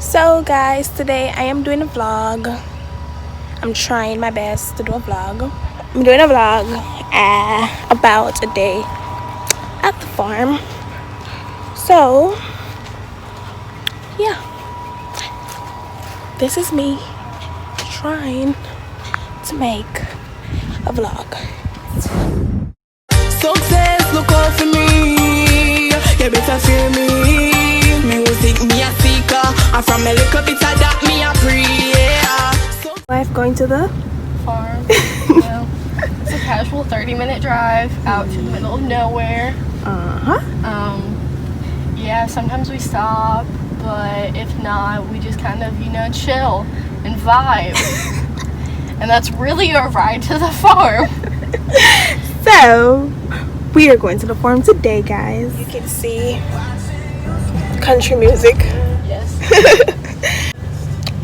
So guys, today I am doing a vlog. I'm trying my best to do a vlog. I'm doing a vlog about a day at the farm. So yeah, this is me trying to make a vlog. Success look out for me. You better fear me. Music me a seeker, and from a little bit of that me a pray. Life going to the farm. It's a casual 30-minute drive out to the middle of nowhere. Yeah, sometimes we stop, but if not, we just kind of, chill and vibe. And that's really a ride to the farm. So we are going to the farm today, guys. You can see country music. Yes.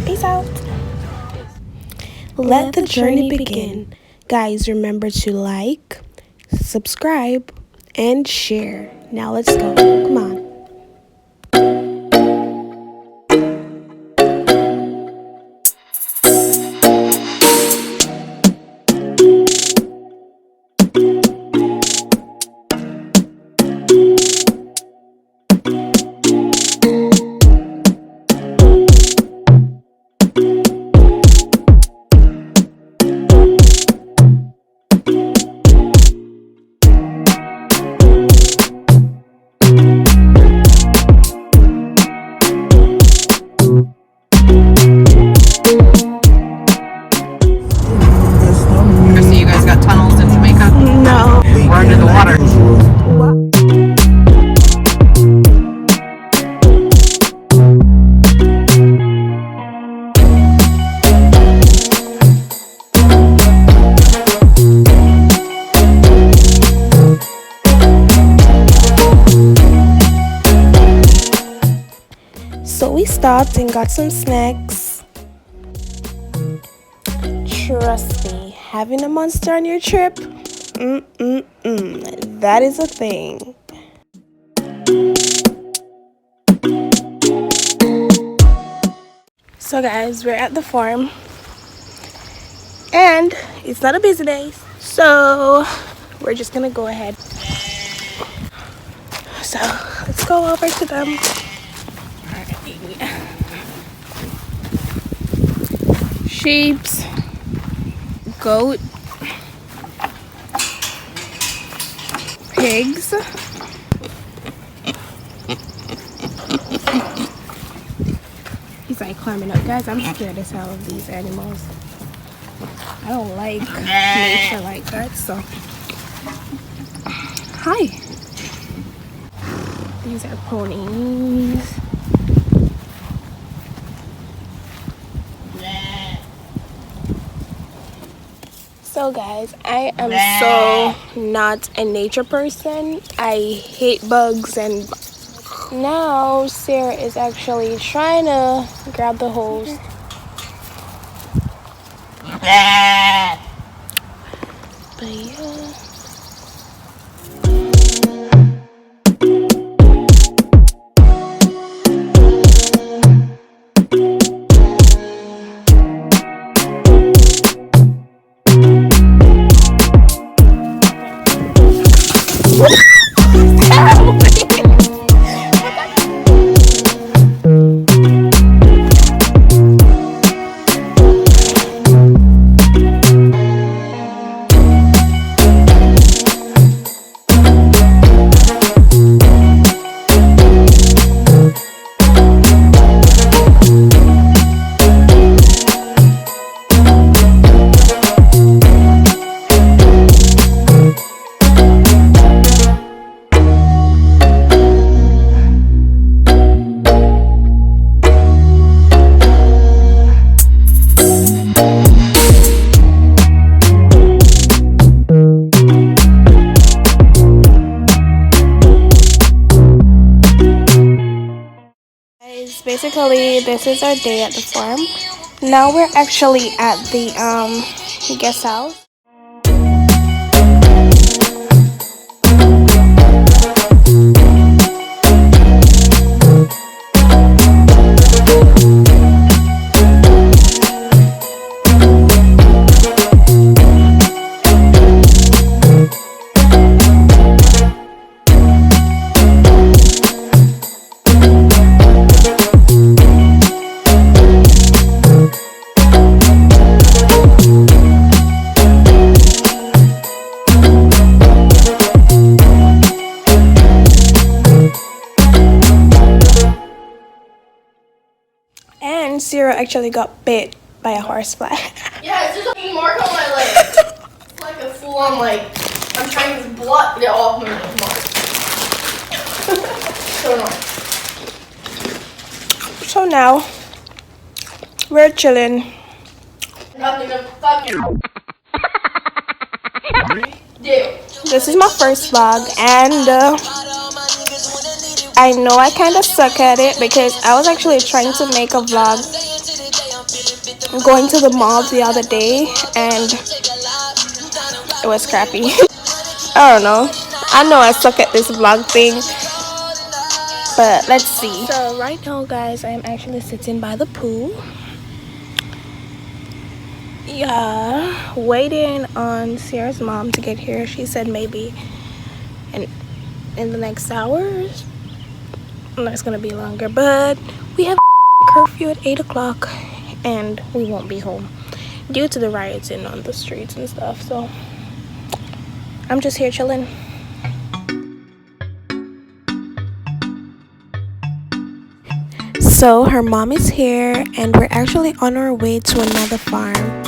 Peace out. Let the journey begin. Guys, remember to like, subscribe, and share. Now let's go. Come on. So we stopped and got some snacks. Trust me, having a monster on your trip, that is a thing. So guys, we're at the farm and it's not a busy day, so we're just gonna go ahead. So let's go over to them. Sheeps, goat, pigs, he's like climbing up. Guys, I'm scared as hell of these animals. I don't like nature like that, so hi. These are ponies. So guys, I am so not a nature person. I hate bugs, and now Sarah is actually trying to grab the hose. But yeah. Basically, this is our day at the farm. Now we're actually at the guest house. And Sierra actually got bit by a horsefly. Yeah, it's just a big mark on my leg. It's like a full-on, like, I'm trying to block it off my mark. So annoying. So now we're chilling. Nothing to fucking do. This is my first vlog, and I know I kind of suck at it because I was actually trying to make a vlog going to the mall the other day, and it was crappy. I don't know. I know I suck at this vlog thing, but let's see. So right now, guys, I'm actually sitting by the pool. Yeah, waiting on Sierra's mom to get here. She said maybe in the next hours. No, it's gonna be longer, but we have a curfew at 8 o'clock and we won't be home due to the rioting on the streets and stuff. So I'm just here chilling. So her mom is here and we're actually on our way to another farm.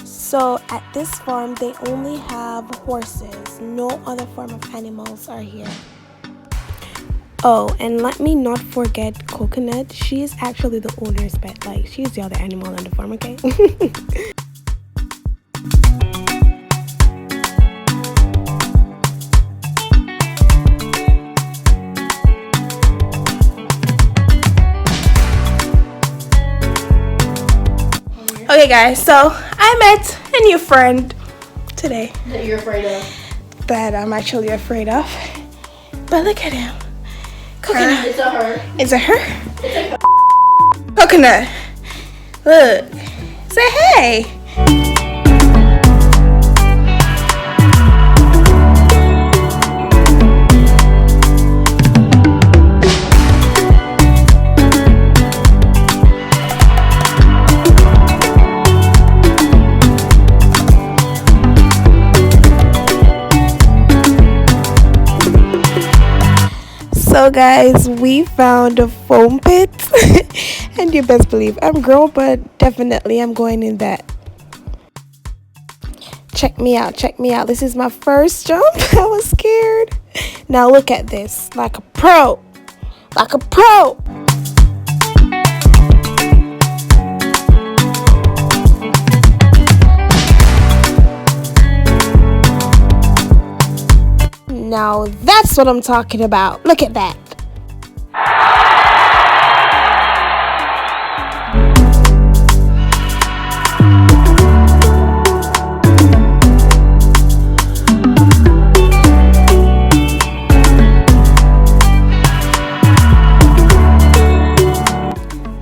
So at this farm they only have horses. No other form of animals are here. Oh, and let me not forget Coconut. She is actually the owner's pet. Like, she's the other animal on the farm, okay? Okay, guys, so I met a new friend today. That you're afraid of. That I'm actually afraid of. But look at him. Coconut. It's a her. Is it her? It's a Coconut. Look. Say hey. So guys, we found a foam pit and you best believe I'm girl, but definitely I'm going in that. Check me out, this is my first jump. I was scared. Now look at this, like a pro. Now that's what I'm talking about. Look at that.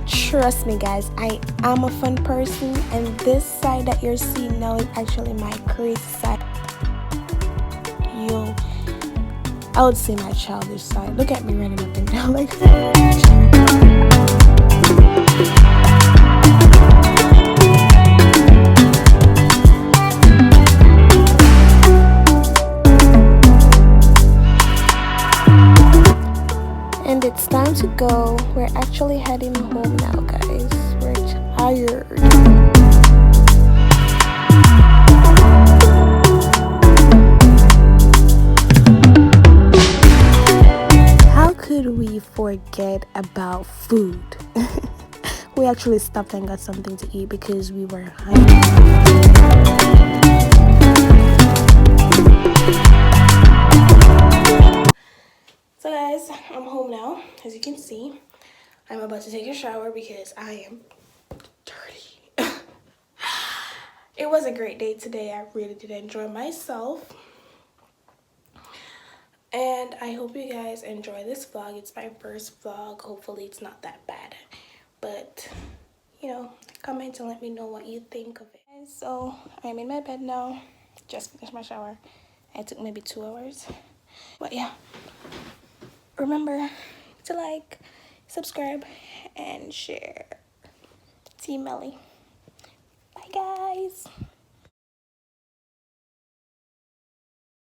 Trust me guys, I am a fun person, and this side that you're seeing now is actually my crazy side. Yo, I would say my childish side. Look at me running up and down like that. And it's time to go. We're actually heading home now, guys. We're tired. We forget about food. We actually stopped and got something to eat because we were hungry. So guys, I'm home now. As you can see, I'm about to take a shower because I am dirty. It was a great day today. I really did enjoy myself. And I hope you guys enjoy this vlog. It's my first vlog. Hopefully it's not that bad. But, you know, comment and let me know what you think of it. So, I'm in my bed now. Just finished my shower. It took maybe 2 hours. But yeah. Remember to like, subscribe, and share. Team Melly. Bye, guys.